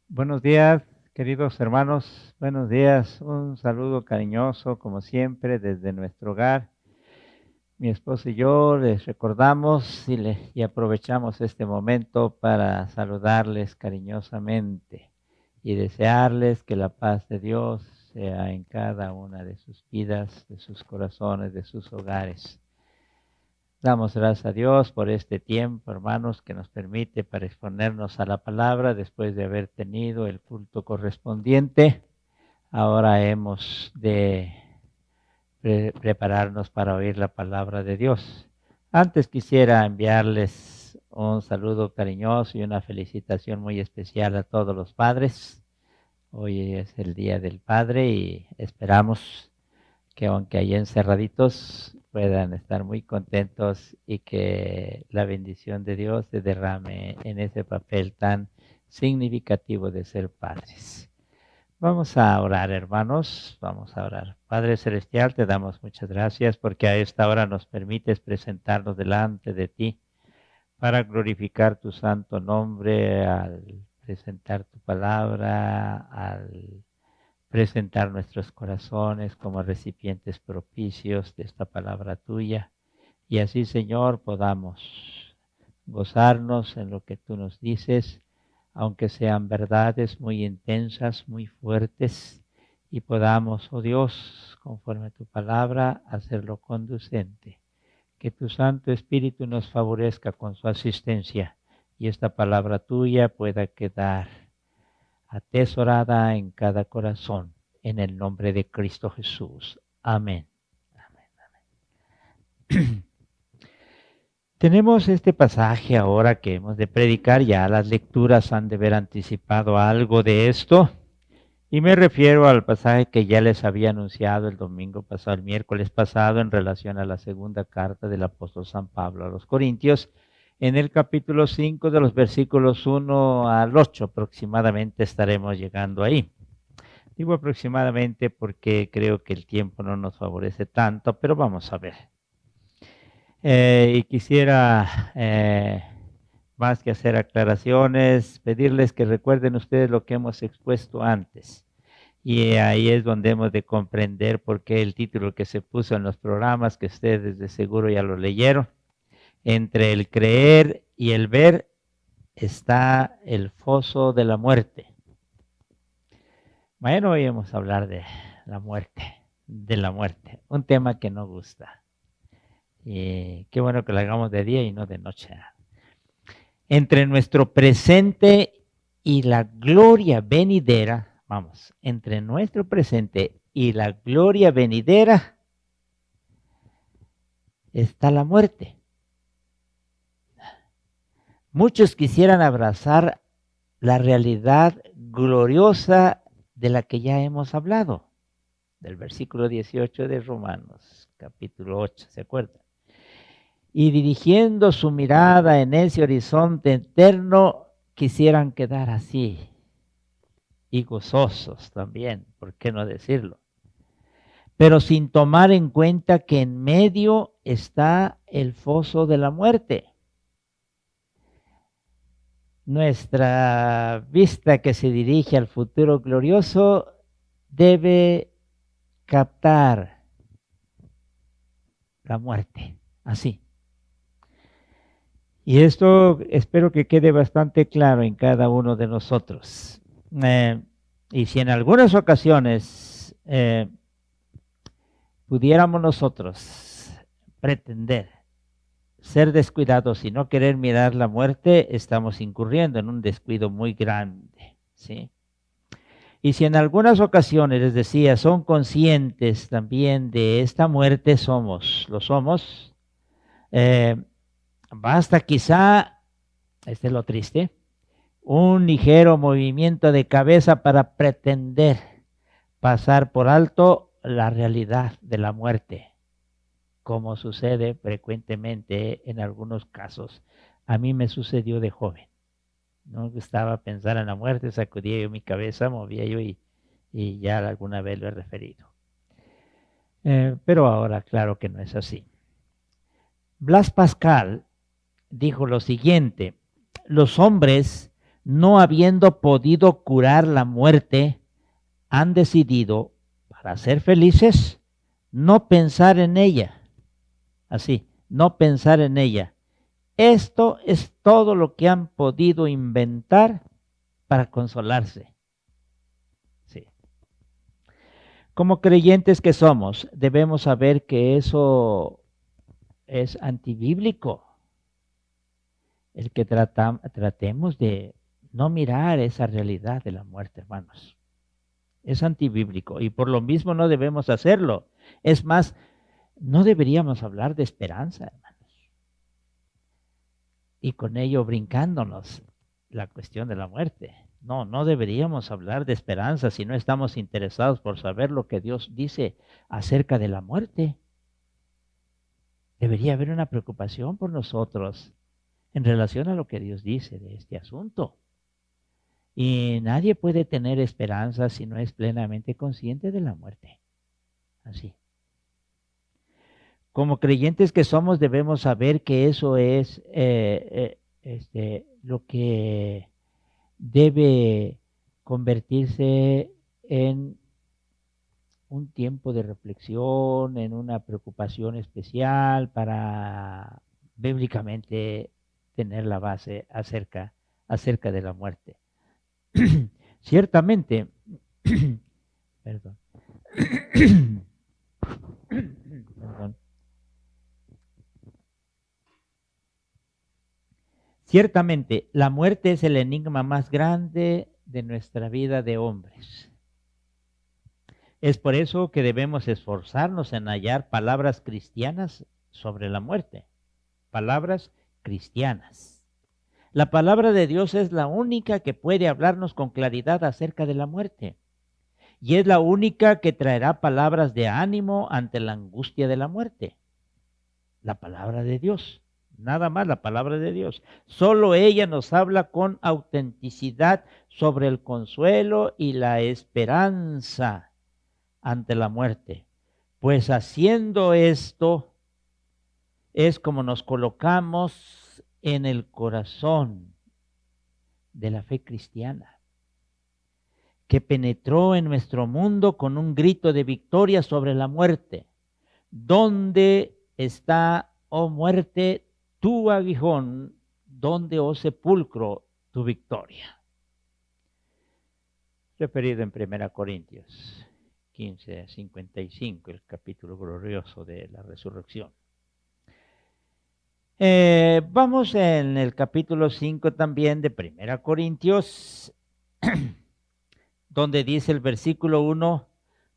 Buenos días, queridos hermanos. Buenos días. Un saludo cariñoso, como siempre, desde nuestro hogar. Mi esposo y yo les recordamos y aprovechamos este momento para saludarles cariñosamente y desearles que la paz de Dios sea en cada una de sus vidas, de sus corazones, de sus hogares. Damos gracias a Dios por este tiempo, hermanos, que nos permite para exponernos a la palabra después de haber tenido el culto correspondiente. Ahora hemos de prepararnos para oír la palabra de Dios. Antes quisiera enviarles un saludo cariñoso y una felicitación muy especial a todos los padres. Hoy es el Día del Padre y esperamos que aunque ahí encerraditos puedan estar muy contentos y que la bendición de Dios se derrame en ese papel tan significativo de ser padres. Vamos a orar, hermanos, vamos a orar. Padre Celestial, te damos muchas gracias porque a esta hora nos permites presentarnos delante de ti para glorificar tu santo nombre al presentar tu palabra, al presentar nuestros corazones como recipientes propicios de esta palabra tuya. Y así, Señor, podamos gozarnos en lo que tú nos dices, aunque sean verdades muy intensas, muy fuertes, y podamos, oh Dios, conforme a tu palabra, hacerlo conducente. Que tu Santo Espíritu nos favorezca con su asistencia y esta palabra tuya pueda quedar atesorada en cada corazón, en el nombre de Cristo Jesús. Amén. Amén, amén. Tenemos este pasaje ahora que hemos de predicar, ya las lecturas han de haber anticipado algo de esto, y me refiero al pasaje que ya les había anunciado el domingo pasado, el miércoles pasado, en relación a la segunda carta del apóstol San Pablo a los Corintios, en el capítulo 5 de los versículos 1 al 8 aproximadamente estaremos llegando ahí. Digo aproximadamente porque creo que el tiempo no nos favorece tanto, pero vamos a ver. Y quisiera, más que hacer aclaraciones, pedirles que recuerden ustedes lo que hemos expuesto antes. Y ahí es donde hemos de comprender por qué el título que se puso en los programas, que ustedes de seguro ya lo leyeron. Entre el creer y el ver está el foso de la muerte. Bueno, hoy vamos a hablar de la muerte, un tema que no gusta. Y qué bueno que lo hagamos de día y no de noche. Entre nuestro presente y la gloria venidera, vamos, entre nuestro presente y la gloria venidera está la muerte. Muchos quisieran abrazar la realidad gloriosa de la que ya hemos hablado, del versículo 18 de Romanos, capítulo 8, ¿se acuerdan? Y dirigiendo su mirada en ese horizonte eterno, quisieran quedar así, y gozosos también, ¿por qué no decirlo? Pero sin tomar en cuenta que en medio está el foso de la muerte. Nuestra vista que se dirige al futuro glorioso debe captar la muerte, así. Y esto espero que quede bastante claro en cada uno de nosotros. Y si en algunas ocasiones pudiéramos nosotros pretender ser descuidados y no querer mirar la muerte, estamos incurriendo en un descuido muy grande, ¿sí? Y si en algunas ocasiones, les decía, son conscientes también de esta muerte, lo somos, basta quizá, este es lo triste, un ligero movimiento de cabeza para pretender pasar por alto la realidad de la muerte, como sucede frecuentemente en algunos casos. A mí me sucedió de joven. No me gustaba pensar en la muerte, sacudía yo mi cabeza, movía yo y ya alguna vez lo he referido. Pero ahora claro que no es así. Blas Pascal dijo lo siguiente: los hombres no habiendo podido curar la muerte, han decidido, para ser felices, no pensar en ella. Así, no pensar en ella. Esto es todo lo que han podido inventar para consolarse. Sí. Como creyentes que somos, debemos saber que eso es antibíblico. El que tratemos de no mirar esa realidad de la muerte, hermanos. Es antibíblico y por lo mismo no debemos hacerlo. Es más, no deberíamos hablar de esperanza, hermanos. Y con ello brincándonos la cuestión de la muerte. No deberíamos hablar de esperanza si no estamos interesados por saber lo que Dios dice acerca de la muerte. Debería haber una preocupación por nosotros en relación a lo que Dios dice de este asunto. Y nadie puede tener esperanza si no es plenamente consciente de la muerte. Así. Como creyentes que somos, debemos saber que eso es lo que debe convertirse en un tiempo de reflexión, en una preocupación especial para bíblicamente tener la base acerca de la muerte. Ciertamente, perdón, perdón. Ciertamente, la muerte es el enigma más grande de nuestra vida de hombres. Es por eso que debemos esforzarnos en hallar palabras cristianas sobre la muerte. Palabras cristianas. La palabra de Dios es la única que puede hablarnos con claridad acerca de la muerte. Y es la única que traerá palabras de ánimo ante la angustia de la muerte. La palabra de Dios. Nada más la palabra de Dios. Solo ella nos habla con autenticidad sobre el consuelo y la esperanza ante la muerte. Pues haciendo esto es como nos colocamos en el corazón de la fe cristiana, que penetró en nuestro mundo con un grito de victoria sobre la muerte. ¿Dónde está, oh muerte, tu aguijón? ¿Dónde, oh sepulcro, tu victoria? Referido en 1 Corintios 15:55, el capítulo glorioso de la resurrección. Vamos en el capítulo 5 también de 1 Corintios, donde dice el versículo 1,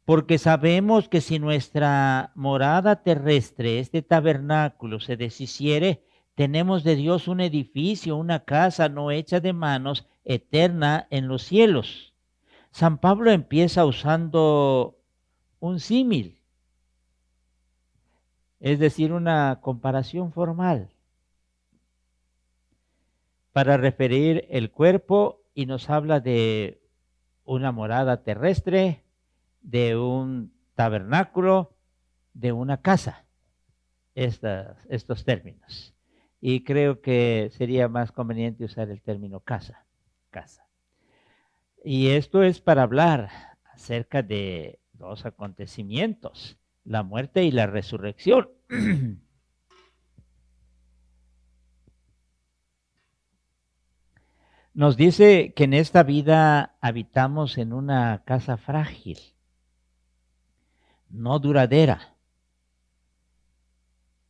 porque sabemos que si nuestra morada terrestre, este tabernáculo, se deshiciere, tenemos de Dios un edificio, una casa no hecha de manos, eterna en los cielos. San Pablo empieza usando un símil, es decir, una comparación formal, para referir el cuerpo y nos habla de una morada terrestre, de un tabernáculo, de una casa, estos términos. Y creo que sería más conveniente usar el término casa. Y esto es para hablar acerca de dos acontecimientos, la muerte y la resurrección. Nos dice que en esta vida habitamos en una casa frágil, no duradera.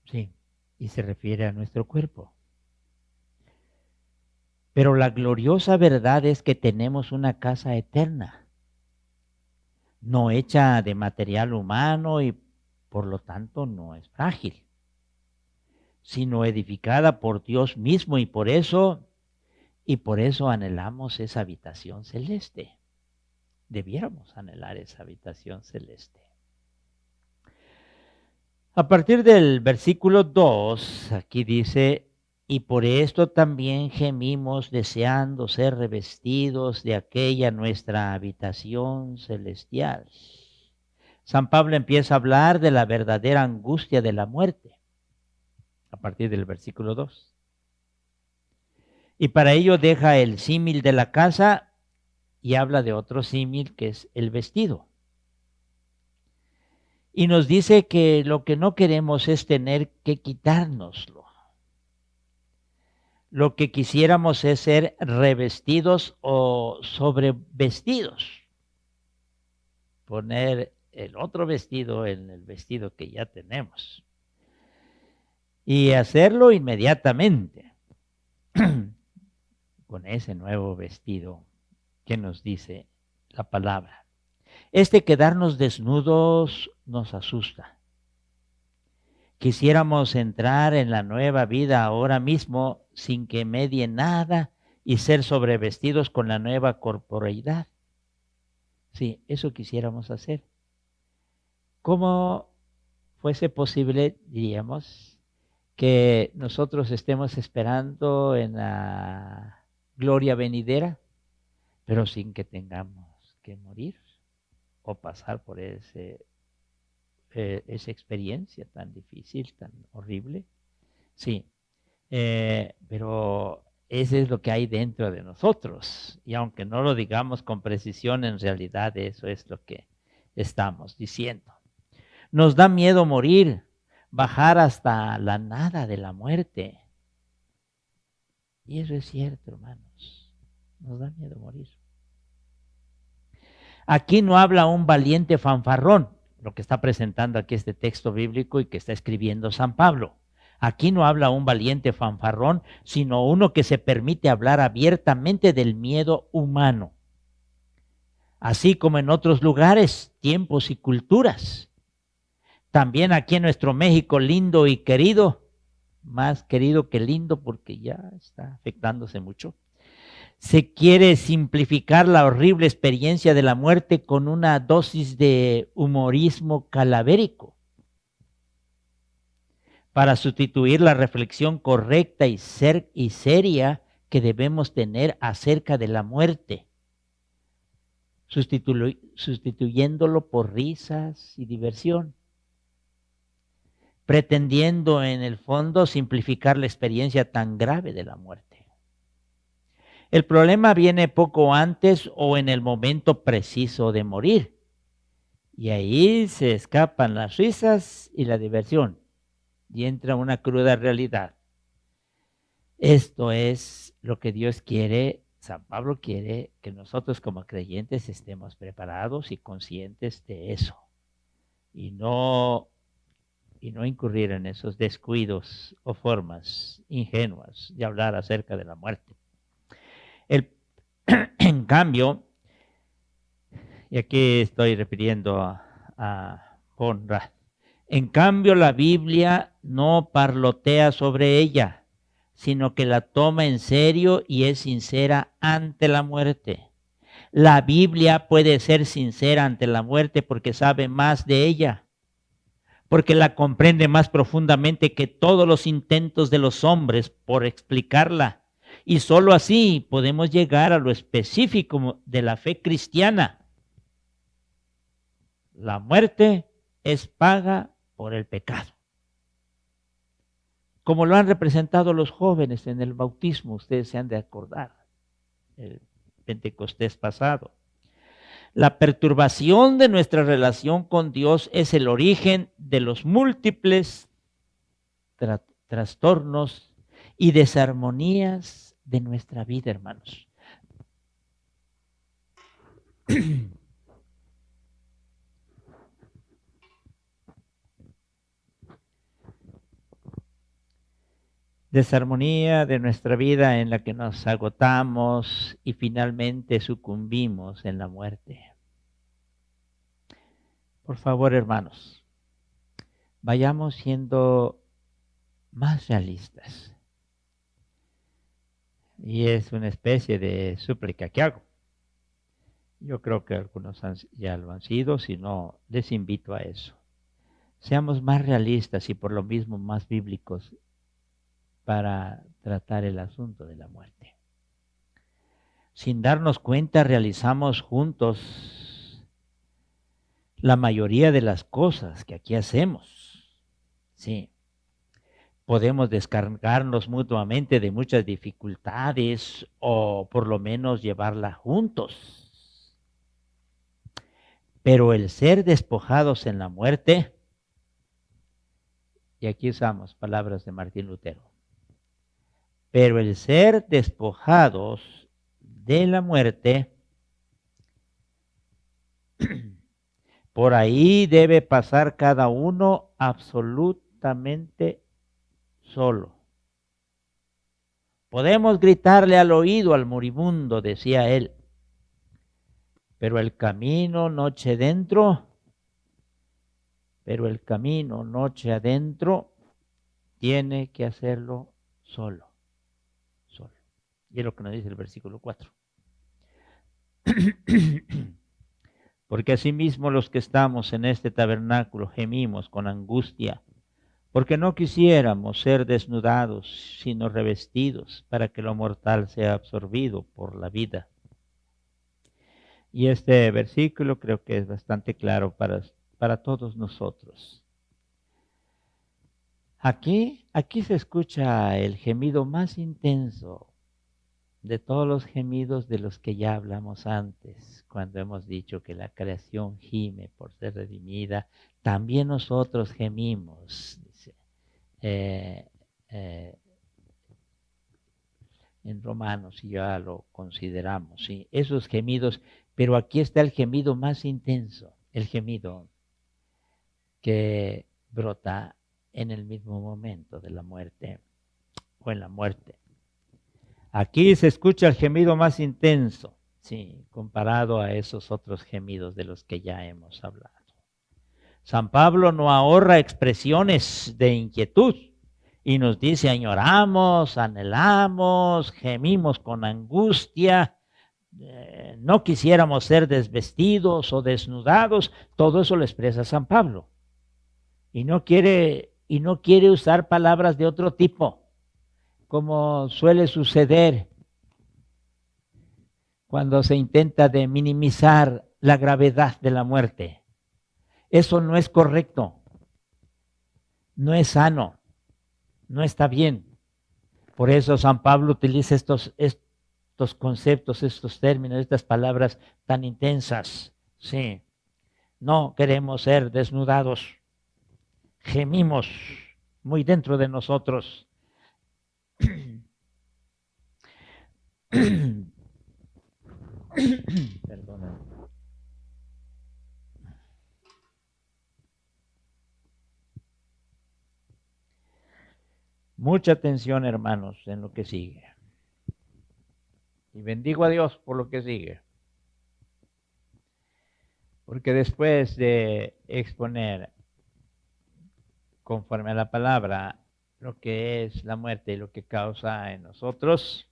Sí, y se refiere a nuestro cuerpo. Pero la gloriosa verdad es que tenemos una casa eterna, no hecha de material humano y por lo tanto no es frágil, sino edificada por Dios mismo y por eso anhelamos esa habitación celeste. Debiéramos anhelar esa habitación celeste. A partir del versículo 2, aquí dice, y por esto también gemimos deseando ser revestidos de aquella nuestra habitación celestial. San Pablo empieza a hablar de la verdadera angustia de la muerte, a partir del versículo 2. Y para ello deja el símil de la casa y habla de otro símil que es el vestido. Y nos dice que lo que no queremos es tener que quitárnoslo. Lo que quisiéramos es ser revestidos o sobrevestidos. Poner el otro vestido en el vestido que ya tenemos. Y hacerlo inmediatamente. Con ese nuevo vestido que nos dice la palabra. Quedarnos desnudos nos asusta. Quisiéramos entrar en la nueva vida ahora mismo sin que medie nada y ser sobrevestidos con la nueva corporeidad. Sí, eso quisiéramos hacer. ¿Cómo fuese posible, diríamos, que nosotros estemos esperando en la gloria venidera, pero sin que tengamos que morir o pasar por esa experiencia tan difícil, tan horrible? Sí, pero eso es lo que hay dentro de nosotros. Y aunque no lo digamos con precisión, en realidad eso es lo que estamos diciendo. Nos da miedo morir, bajar hasta la nada de la muerte. Y eso es cierto, hermanos. Nos da miedo morir. Aquí no habla un valiente fanfarrón, lo que está presentando aquí este texto bíblico y que está escribiendo San Pablo. Aquí no habla un valiente fanfarrón, sino uno que se permite hablar abiertamente del miedo humano. Así como en otros lugares, tiempos y culturas. También aquí en nuestro México lindo y querido, más querido que lindo porque ya está afectándose mucho, se quiere simplificar la horrible experiencia de la muerte con una dosis de humorismo calavérico para sustituir la reflexión correcta y seria que debemos tener acerca de la muerte, sustituyéndolo por risas y diversión, pretendiendo en el fondo simplificar la experiencia tan grave de la muerte. El problema viene poco antes o en el momento preciso de morir. Y ahí se escapan las risas y la diversión. Y entra una cruda realidad. Esto es lo que Dios quiere, San Pablo quiere que nosotros como creyentes estemos preparados y conscientes de eso. Y no incurrir en esos descuidos o formas ingenuas de hablar acerca de la muerte. En cambio, y aquí estoy refiriendo a Conrad, en cambio la Biblia no parlotea sobre ella, sino que la toma en serio y es sincera ante la muerte. La Biblia puede ser sincera ante la muerte porque sabe más de ella, porque la comprende más profundamente que todos los intentos de los hombres por explicarla. Y solo así podemos llegar a lo específico de la fe cristiana. La muerte es paga por el pecado. Como lo han representado los jóvenes en el bautismo, ustedes se han de acordar, el Pentecostés pasado. La perturbación de nuestra relación con Dios es el origen de los múltiples trastornos y desarmonías de nuestra vida, hermanos. Desarmonía de nuestra vida en la que nos agotamos y finalmente sucumbimos en la muerte. Por favor, hermanos, vayamos siendo más realistas. Y es una especie de súplica que hago. Yo creo que algunos ya lo han sido, si no, les invito a eso. Seamos más realistas y por lo mismo más bíblicos para tratar el asunto de la muerte. Sin darnos cuenta, realizamos juntos la mayoría de las cosas que aquí hacemos. Sí. podemos descargarnos mutuamente de muchas dificultades o por lo menos llevarla juntos. Pero el ser despojados en la muerte, y aquí usamos palabras de Martín Lutero, pero el ser despojados de la muerte, por ahí debe pasar cada uno absolutamente solo. Podemos gritarle al oído al moribundo, decía él, pero el camino noche adentro, tiene que hacerlo solo. Y es lo que nos dice el versículo 4. Porque asimismo los que estamos en este tabernáculo gemimos con angustia, porque no quisiéramos ser desnudados, sino revestidos, para que lo mortal sea absorbido por la vida. Y este versículo creo que es bastante claro para todos nosotros. Aquí se escucha el gemido más intenso de todos los gemidos de los que ya hablamos antes, cuando hemos dicho que la creación gime por ser redimida, también nosotros gemimos, dice, en Romanos, y ya lo consideramos, ¿sí? Esos gemidos, pero aquí está el gemido más intenso, el gemido que brota en el mismo momento de la muerte o en la muerte. Aquí se escucha el gemido más intenso, sí, comparado a esos otros gemidos de los que ya hemos hablado. San Pablo no ahorra expresiones de inquietud y nos dice: añoramos, anhelamos, gemimos con angustia, no quisiéramos ser desvestidos o desnudados. Todo eso lo expresa San Pablo. Y no quiere usar palabras de otro tipo, como suele suceder cuando se intenta de minimizar la gravedad de la muerte. Eso no es correcto, no es sano, no está bien. Por eso San Pablo utiliza estos conceptos, estos términos, estas palabras tan intensas. Sí, no queremos ser desnudados, gemimos muy dentro de nosotros. Perdona. Mucha atención, hermanos, en lo que sigue. Y bendigo a Dios por lo que sigue. Porque después de exponer conforme a la palabra lo que es la muerte y lo que causa en nosotros,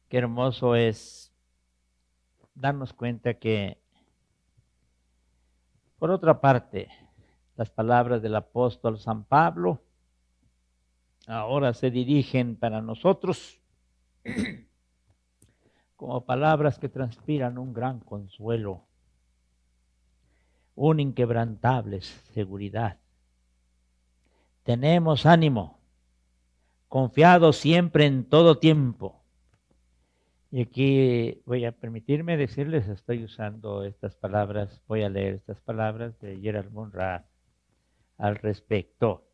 qué hermoso es darnos cuenta que, por otra parte, las palabras del apóstol San Pablo ahora se dirigen para nosotros como palabras que transpiran un gran consuelo, una inquebrantable seguridad. Tenemos ánimo, confiados siempre en todo tiempo. Y aquí voy a permitirme decirles, estoy usando estas palabras, voy a leer estas palabras de Gerald Munra al respecto.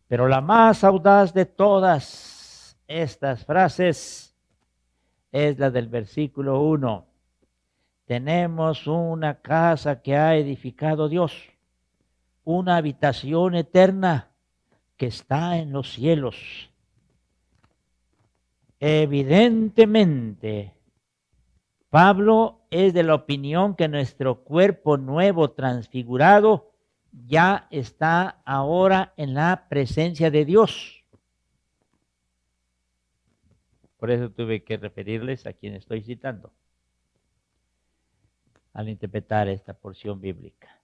Pero la más audaz de todas estas frases es la del versículo 1. Tenemos una casa que ha edificado Dios, una habitación eterna que está en los cielos. Evidentemente, Pablo es de la opinión que nuestro cuerpo nuevo transfigurado ya está ahora en la presencia de Dios. Por eso tuve que referirles a quien estoy citando al interpretar esta porción bíblica.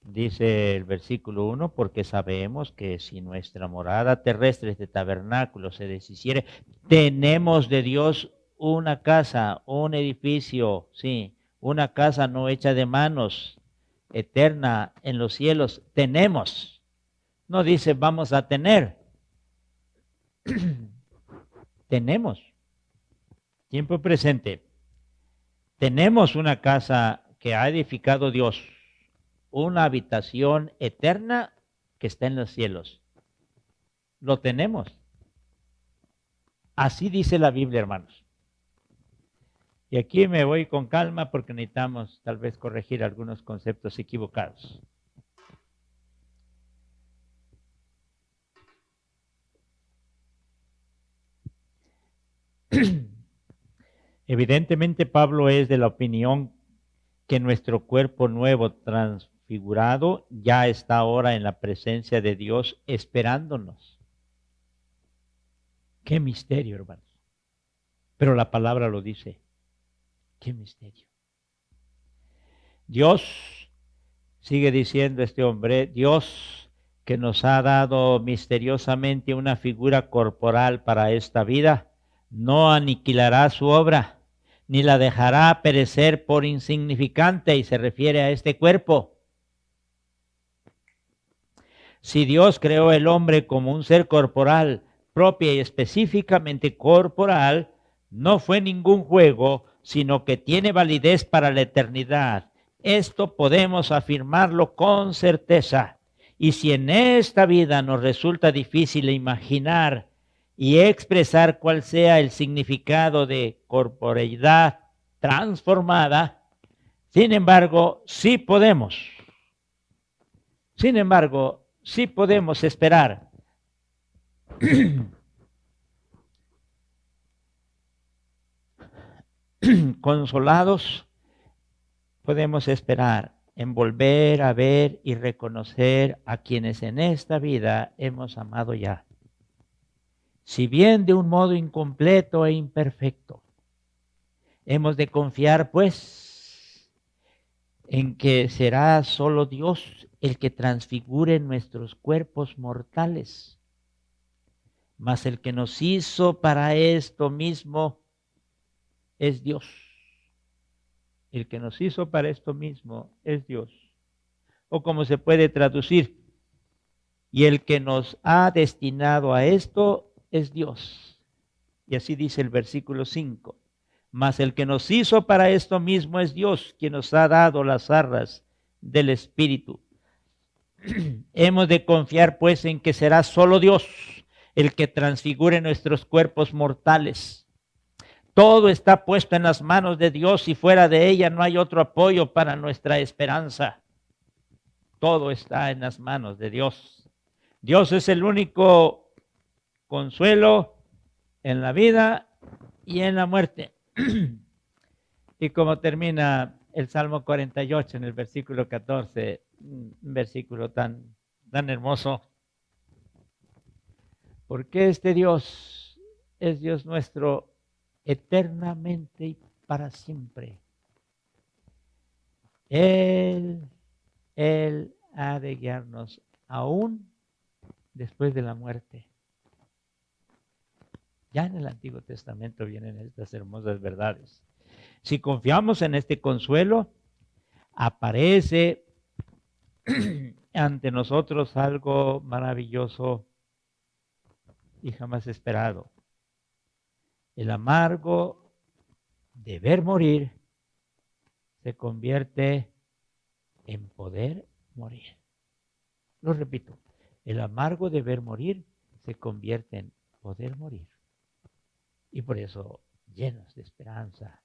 Dice el versículo 1, porque sabemos que si nuestra morada terrestre, este tabernáculo, se deshiciere, tenemos de Dios una casa, un edificio, sí, una casa no hecha de manos, eterna en los cielos. Tenemos. No dice vamos a tener. Tenemos. Tiempo presente. Tenemos una casa que ha edificado Dios, una habitación eterna que está en los cielos. Lo tenemos. Así dice la Biblia, hermanos. Y aquí me voy con calma porque necesitamos tal vez corregir algunos conceptos equivocados. Evidentemente Pablo es de la opinión que nuestro cuerpo nuevo transfigurado ya está ahora en la presencia de Dios esperándonos. Qué misterio, hermanos. Pero la palabra lo dice. Qué misterio. Dios, sigue diciendo este hombre, Dios que nos ha dado misteriosamente una figura corporal para esta vida, no aniquilará su obra, ni la dejará perecer por insignificante, y se refiere a este cuerpo. Si Dios creó el hombre como un ser corporal, propia y específicamente corporal, no fue ningún juego, sino que tiene validez para la eternidad. Esto podemos afirmarlo con certeza. Y si en esta vida nos resulta difícil imaginar y expresar cuál sea el significado de corporeidad transformada, sin embargo, sí podemos. Sin embargo, sí podemos esperar. Consolados, podemos esperar en volver a ver y reconocer a quienes en esta vida hemos amado ya. Si bien de un modo incompleto e imperfecto, hemos de confiar, pues, en que será solo Dios el que transfigure nuestros cuerpos mortales. Mas el que nos hizo para esto mismo es Dios. El que nos hizo para esto mismo es Dios. O como se puede traducir, y el que nos ha destinado a esto es Dios. Y así dice el versículo 5. Mas el que nos hizo para esto mismo es Dios, quien nos ha dado las arras del Espíritu. Hemos de confiar pues en que será solo Dios el que transfigure nuestros cuerpos mortales. Todo está puesto en las manos de Dios y fuera de ella no hay otro apoyo para nuestra esperanza. Todo está en las manos de Dios. Dios es el único consuelo en la vida y en la muerte. Y como termina el Salmo 48 en el versículo 14, un versículo tan hermoso. Porque este Dios es Dios nuestro eternamente y para siempre. Él ha de guiarnos aún después de la muerte. Ya en el Antiguo Testamento vienen estas hermosas verdades. Si confiamos en este consuelo, aparece ante nosotros algo maravilloso y jamás esperado. El amargo deber morir se convierte en poder morir. Lo repito, el amargo deber morir se convierte en poder morir. Y por eso, llenos de esperanza,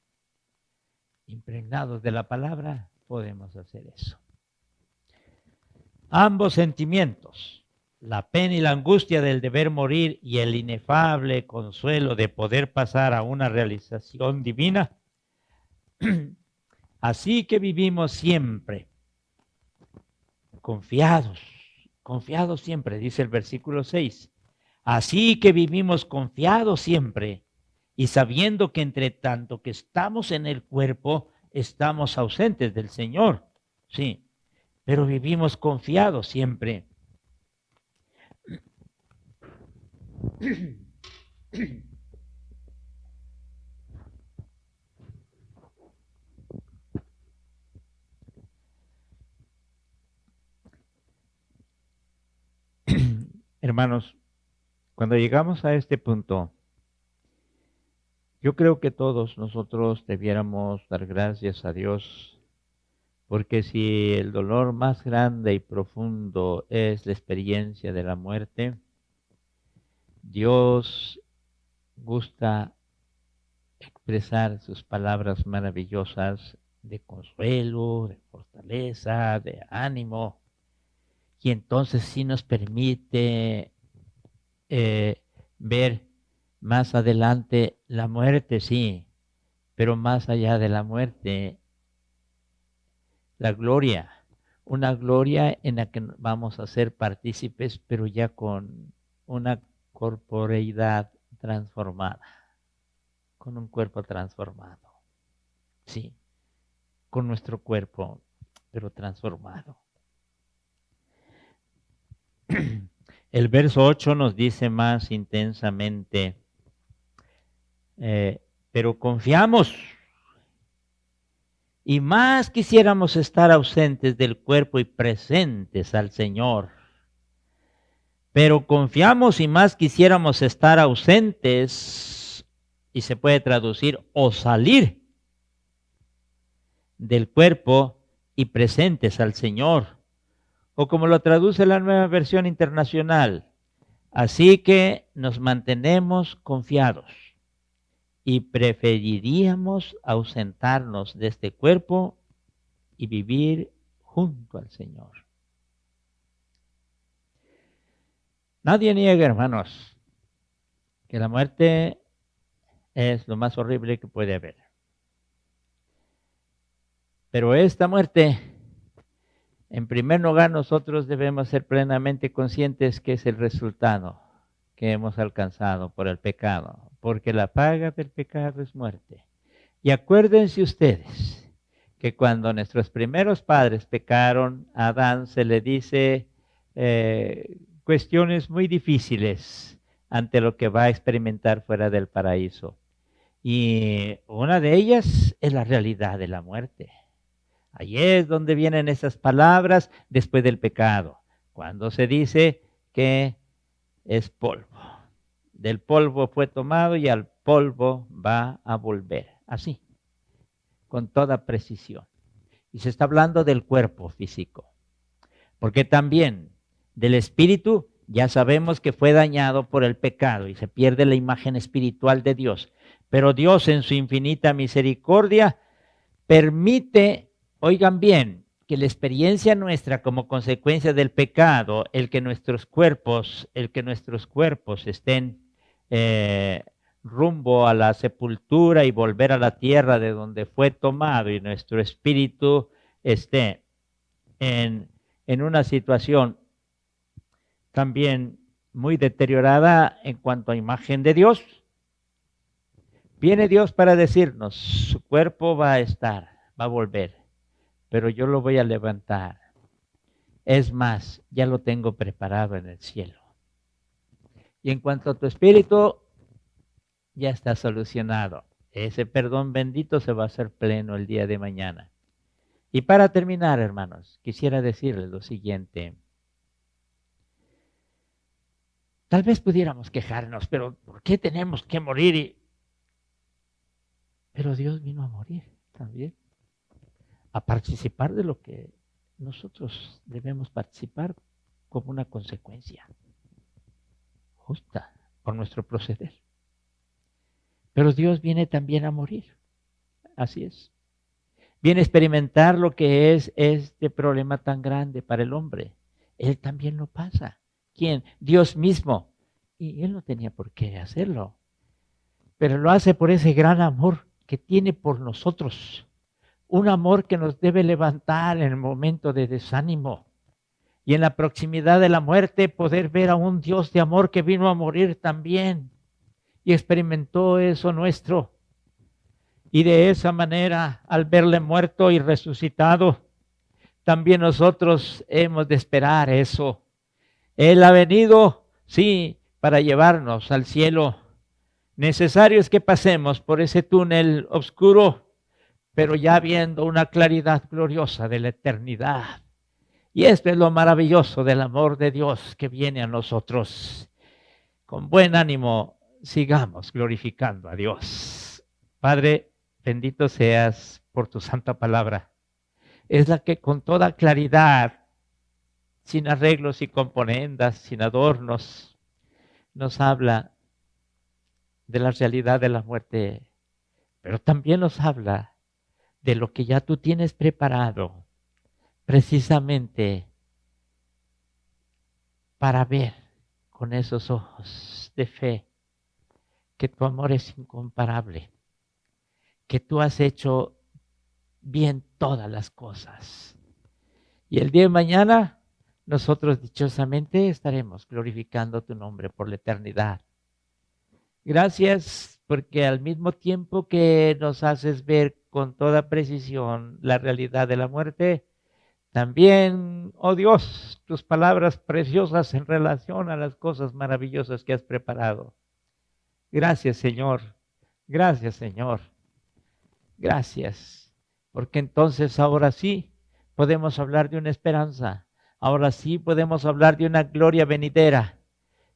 impregnados de la palabra, podemos hacer eso. Ambos sentimientos, la pena y la angustia del deber morir y el inefable consuelo de poder pasar a una realización divina, así que vivimos siempre confiados siempre, dice el versículo 6. Así que vivimos confiados siempre y sabiendo que entre tanto que estamos en el cuerpo, estamos ausentes del Señor. Sí, pero vivimos confiados siempre. Hermanos, cuando llegamos a este punto, yo creo que todos nosotros debiéramos dar gracias a Dios, porque si el dolor más grande y profundo es la experiencia de la muerte, Dios gusta expresar sus palabras maravillosas de consuelo, de fortaleza, de ánimo, y entonces sí nos permite ver más adelante la muerte, sí, pero más allá de la muerte, la gloria, una gloria en la que vamos a ser partícipes, pero ya con una corporeidad transformada, con un cuerpo transformado, sí, con nuestro cuerpo, pero transformado. El verso 8 nos dice más intensamente, pero confiamos y más quisiéramos estar ausentes del cuerpo y presentes al Señor. Pero confiamos y más quisiéramos estar ausentes, y se puede traducir, o salir del cuerpo y presentes al Señor. O como lo traduce la Nueva Versión Internacional, así que nos mantenemos confiados y preferiríamos ausentarnos de este cuerpo y vivir junto al Señor. Nadie niega, hermanos, que la muerte es lo más horrible que puede haber. Pero esta muerte, en primer lugar, nosotros debemos ser plenamente conscientes que es el resultado que hemos alcanzado por el pecado, porque la paga del pecado es muerte. Y acuérdense ustedes que cuando nuestros primeros padres pecaron, a Adán se le dice cuestiones muy difíciles ante lo que va a experimentar fuera del paraíso. Y una de ellas es la realidad de la muerte. Ahí es donde vienen esas palabras después del pecado, cuando se dice que es polvo. Del polvo fue tomado y al polvo va a volver. Así, con toda precisión. Y se está hablando del cuerpo físico. Porque también del espíritu ya sabemos que fue dañado por el pecado y se pierde la imagen espiritual de Dios. Pero Dios en su infinita misericordia permite, oigan bien, que la experiencia nuestra como consecuencia del pecado, el que nuestros cuerpos estén rumbo a la sepultura y volver a la tierra de donde fue tomado y nuestro espíritu esté en una situación también muy deteriorada en cuanto a imagen de Dios. Viene Dios para decirnos, su cuerpo va a volver, pero yo lo voy a levantar. Es más, ya lo tengo preparado en el cielo. Y en cuanto a tu espíritu, ya está solucionado. Ese perdón bendito se va a hacer pleno el día de mañana. Y para terminar, hermanos, quisiera decirles lo siguiente. Tal vez pudiéramos quejarnos, pero ¿por qué tenemos que morir? Pero Dios vino a morir también, a participar de lo que nosotros debemos participar como una consecuencia justa por nuestro proceder. Pero Dios viene también a morir, así es. Viene a experimentar lo que es este problema tan grande para el hombre. Él también lo pasa. ¿Quién? Dios mismo. Y Él no tenía por qué hacerlo, pero lo hace por ese gran amor que tiene por nosotros. Un amor que nos debe levantar en el momento de desánimo. Y en la proximidad de la muerte poder ver a un Dios de amor que vino a morir también. Y experimentó eso nuestro. Y de esa manera, al verle muerto y resucitado, también nosotros hemos de esperar eso. Él ha venido, sí, para llevarnos al cielo. Necesario es que pasemos por ese túnel oscuro, pero ya viendo una claridad gloriosa de la eternidad. Y esto es lo maravilloso del amor de Dios que viene a nosotros. Con buen ánimo, sigamos glorificando a Dios. Padre, bendito seas por tu santa palabra. Es la que con toda claridad, sin arreglos y componendas, sin adornos, nos habla de la realidad de la muerte, pero también nos habla de lo que ya tú tienes preparado, precisamente para ver con esos ojos de fe que tu amor es incomparable, que tú has hecho bien todas las cosas. Y el día de mañana nosotros dichosamente estaremos glorificando tu nombre por la eternidad. Gracias porque al mismo tiempo que nos haces ver con toda precisión la realidad de la muerte, también, oh Dios, tus palabras preciosas en relación a las cosas maravillosas que has preparado. Gracias, Señor. Gracias, Señor. Gracias. Porque entonces ahora sí podemos hablar de una esperanza. Ahora sí podemos hablar de una gloria venidera,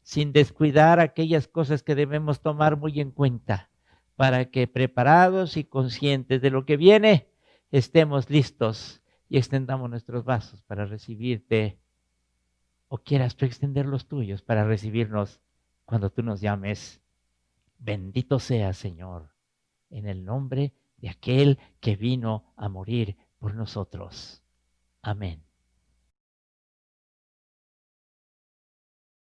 sin descuidar aquellas cosas que debemos tomar muy en cuenta, para que preparados y conscientes de lo que viene, estemos listos y extendamos nuestros brazos para recibirte, o quieras tú extender los tuyos para recibirnos cuando tú nos llames. Bendito sea, Señor, en el nombre de aquel que vino a morir por nosotros. Amén.